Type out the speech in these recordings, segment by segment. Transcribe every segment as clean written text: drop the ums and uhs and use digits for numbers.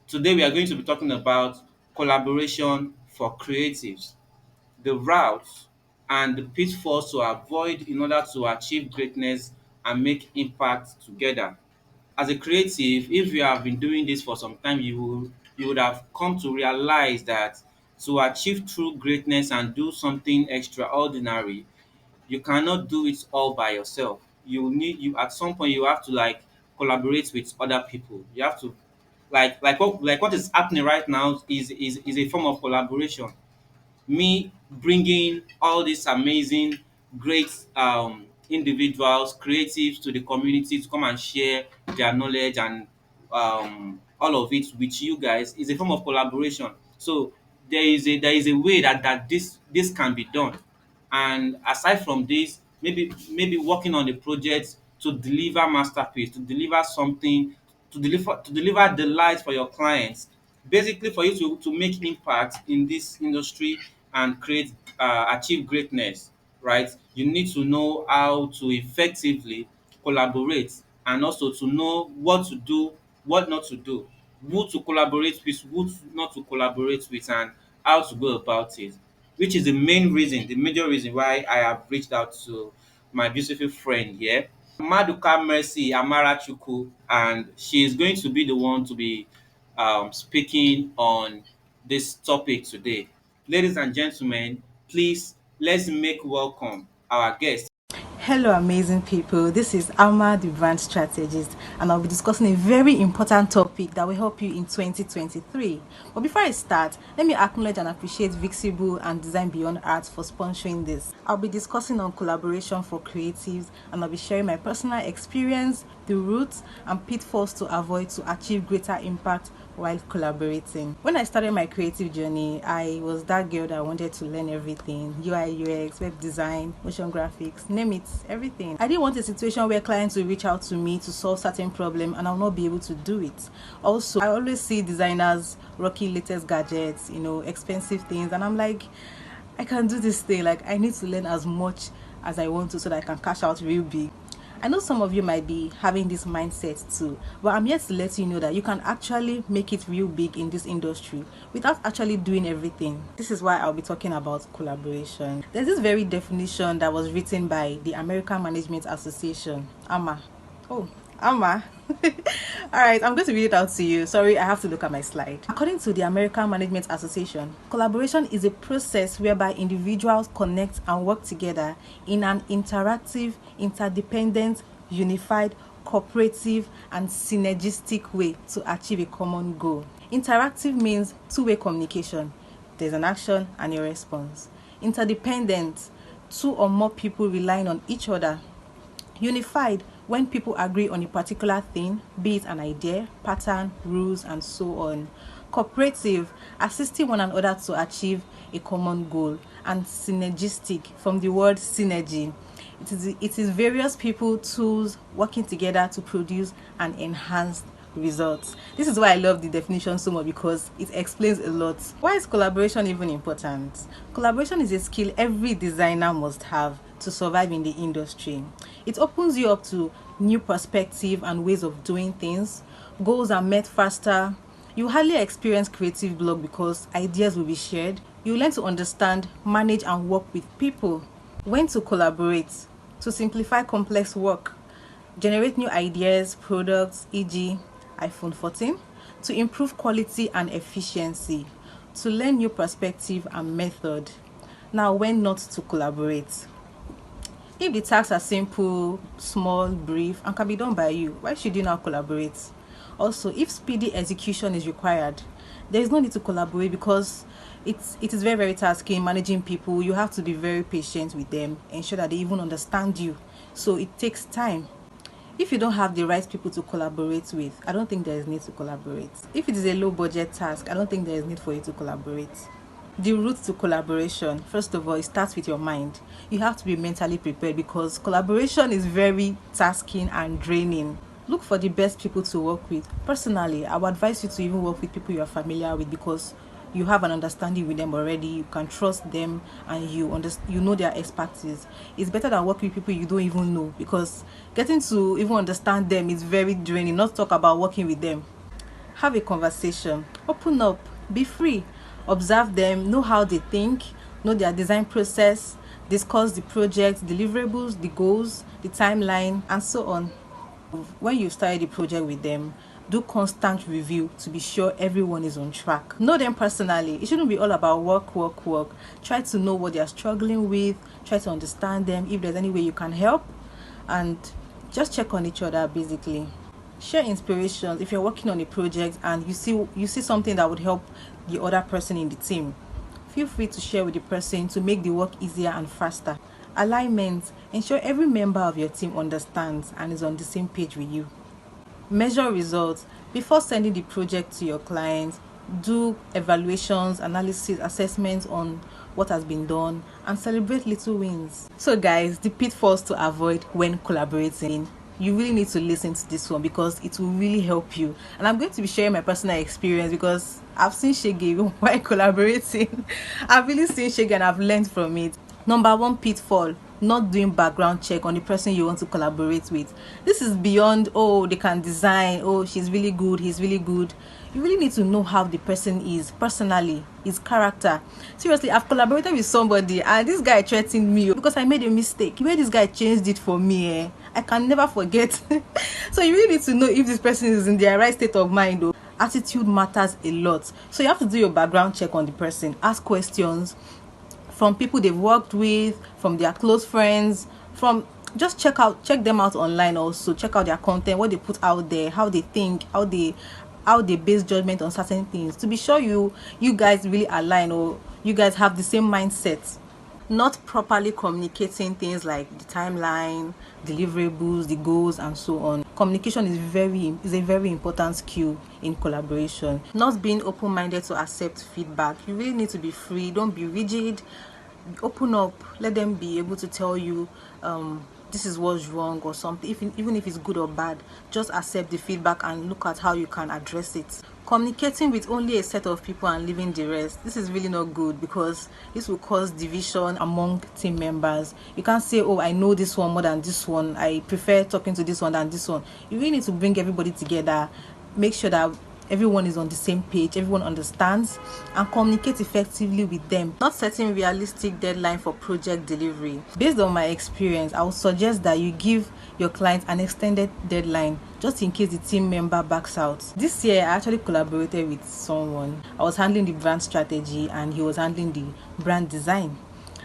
Today we are going to be talking about collaboration for creatives, the routes and the pitfalls to avoid in order to achieve greatness and make impact together. As a creative, if you have been doing this for some time, you would have come to realize that to achieve true greatness and do something extraordinary, you cannot do it all by yourself. You at some point you have to like collaborate with other people. You have to like what is happening right now is a form of collaboration. Me bringing all these amazing, great individuals, creatives to the community to come and share their knowledge and all of it with you guys is a form of collaboration. So there is a way that this can be done. And aside from this, maybe working on a project to deliver masterpiece, to deliver something, to deliver the light for your clients, basically for you to make impact in this industry and create achieve greatness, right? You need to know how to effectively collaborate and also to know what to do, what not to do, who to collaborate with, not to collaborate with, and how to go about it, which is the main reason, the major reason why I have reached out to my beautiful friend here, Maduka Mercy Amarachukwu, and she is going to be the one to be speaking on this topic today. Ladies and gentlemen, please let's make welcome our guest. Hello, amazing people. This is Alma, the brand strategist, and I'll be discussing a very important topic that will help you in 2023. But before I start, let me acknowledge and appreciate Vixible and Design Beyond Art for sponsoring this. I'll be discussing on collaboration for creatives, and I'll be sharing my personal experience, the routes and pitfalls to avoid to achieve greater impact while collaborating. When I started my creative journey, I was that girl that wanted to learn everything: UI, UX, web design, motion graphics, name it, everything. I didn't want a situation where clients will reach out to me to solve certain problem and I'll not be able to do it. Also, I always see designers rocking latest gadgets, expensive things, and I'm like, I can do this thing. Like, I need to learn as much as I want to so that I can cash out real big. I know some of you might be having this mindset too, but I'm here to let you know that you can actually make it real big in this industry without actually doing everything. This is why I'll be talking about collaboration. There's this very definition that was written by the American Management Association, AMA. Oh, AMA. All right, I'm going to read it out to you. Sorry, I have to look at my slide. According to the American Management Association, collaboration is a process whereby individuals connect and work together in an interactive, interdependent, unified, cooperative, and synergistic way to achieve a common goal. Interactive means two-way communication. There's an action and a response. Interdependent, two or more people relying on each other. Unified, when people agree on a particular thing, be it an idea, pattern, rules, and so on. Cooperative, assisting one another to achieve a common goal. And synergistic, from the word synergy. It is various people, tools working together to produce an enhanced results. This is why I love the definition so much, because it explains a lot. Why is collaboration even important? Collaboration is a skill every designer must have to survive in the industry. It opens you up to new perspective and ways of doing things. Goals are met faster. You hardly experience creative block because ideas will be shared. You learn to understand, manage and work with people. When to collaborate: to simplify complex work, generate new ideas, products, e.g. iPhone 14, to improve quality and efficiency, to learn new perspective and method. Now, when not to collaborate: if the tasks are simple, small, brief, and can be done by you, why should you now collaborate? Also, if speedy execution is required, there is no need to collaborate because it is very, very tasking managing people. You have to be very patient with them, ensure that they even understand you. So it takes time. If you don't have the right people to collaborate with, I don't think there is need to collaborate. If it is a low budget task, I don't think there is need for you to collaborate. The route to collaboration: first of all, it starts with your mind. You have to be mentally prepared because collaboration is very tasking and draining. Look for the best people to work with. Personally, I would advise you to even work with people you are familiar with because you have an understanding with them already. You can trust them and you know their expertise. It's better than working with people you don't even know, because getting to even understand them is very draining, not talk about working with them. have a conversation, open up, be free, observe them, know how they think, know their design process, discuss the project, deliverables, the goals, the timeline, and so on. When you started the project with them, do constant review to be sure everyone is on track. Know them personally. It shouldn't be all about work. Try to know what they are struggling with, try to understand them, if there's any way you can help, and just check on each other basically. Share inspirations. If you're working on a project and you see something that would help the other person in the team, feel free to share with the person to make the work easier and faster. Alignment. Ensure every member of your team understands and is on the same page with you. Measure results. Before sending the project to your clients, do evaluations, analysis, assessments on what has been done, and celebrate little wins. So guys, the pitfalls to avoid when collaborating. You really need to listen to this one because it will really help you. And I'm going to be sharing my personal experience because I've seen shege while collaborating. I've really seen shege and I've learned from it. Number one pitfall: not doing background check on the person you want to collaborate with. This is beyond, oh, they can design, oh, she's really good, he's really good. You really need to know how the person is personally, his character. Seriously, I've collaborated with somebody and this guy threatened me because I made a mistake. The way this guy changed it for me, I can never forget. So you really need to know if this person is in their right state of mind. Though attitude matters a lot, so you have to do your background check on the person. Ask questions from people they've worked with, from their close friends, from just check them out online. Also check out their content, what they put out there, how they think, how they base judgment on certain things, to be sure you guys really align, or you guys have the same mindset. Not properly communicating things like the timeline, deliverables, the goals, and so on. Communication is a very important skill in collaboration. Not being open-minded to accept feedback. You really need to be free. Don't be rigid. Open up. Let them be able to tell you this is what's wrong or something. Even if it's good or bad, just accept the feedback and look at how you can address it. Communicating with only a set of people and leaving the rest, this is really not good because this will cause division among team members. You can't say, oh, I know this one more than this one, I prefer talking to this one than this one. You really need to bring everybody together, make sure that everyone is on the same page, everyone understands, and communicate effectively with them. Not setting realistic deadline for project delivery. Based on my experience, I would suggest that you give your client an extended deadline just in case the team member backs out. This year I actually collaborated with someone. I was handling the brand strategy and he was handling the brand design.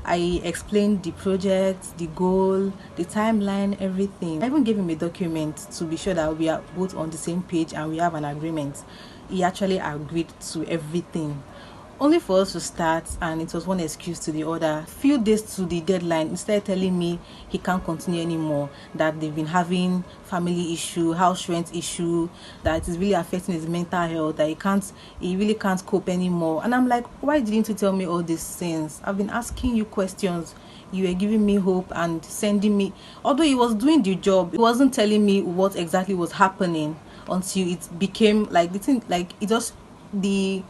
I explained the project, the goal, the timeline, everything. I even gave him a document to be sure that we are both on the same page and we have an agreement. He actually agreed to everything. Only for us to start, and it was one excuse to the other. Few days to the deadline, instead telling me he can't continue anymore, that they've been having family issue, house rent issue, that is really affecting his mental health, that he really can't cope anymore. And I'm like, why didn't you tell me all these things? I've been asking you questions. You were giving me hope and sending me, although he was doing the job, he wasn't telling me what exactly was happening until it became like the thing, like it just the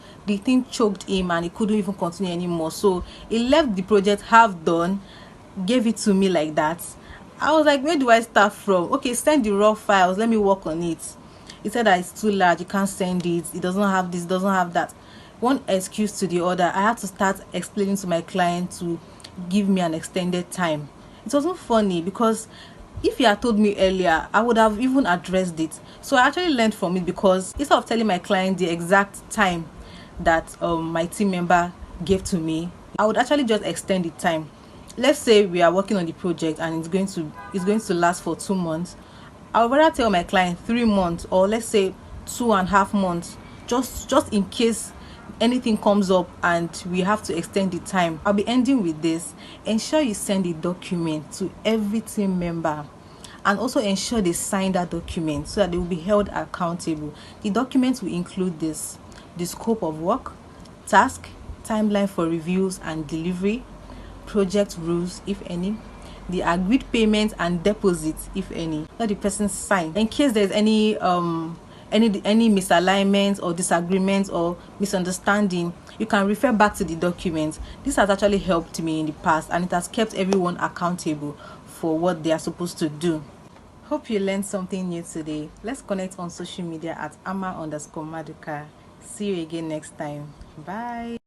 thing choked him and he couldn't even continue anymore. So he left the project half done, gave it to me like that. I was like, where do I start from? Okay, send the raw files, let me work on it. He said that it's too large, you can't send it, it doesn't have this, doesn't have that. One excuse to the other. I had to start explaining to my client to give me an extended time. It wasn't funny because if you had told me earlier, I would have even addressed it. So I actually learned from it, because instead of telling my client the exact time that my team member gave to me, I would actually just extend the time. Let's say we are working on the project and it's going to last for 2 months. I would rather tell my client 3 months, or let's say 2.5 months, just in case anything comes up and we have to extend the time. I'll be ending with this: ensure you send a document to every team member, and also ensure they sign that document so that they will be held accountable. The document will include this: the scope of work, task, timeline for reviews and delivery, project rules if any, the agreed payment and deposits if any. Let the person sign in case there's any misalignment or disagreement or misunderstanding. You can refer back to the document. This has actually helped me in the past, and it has kept everyone accountable for what they are supposed to do. Hope you learned something new today. Let's connect on social media at ama_maduka. See you again next time. Bye.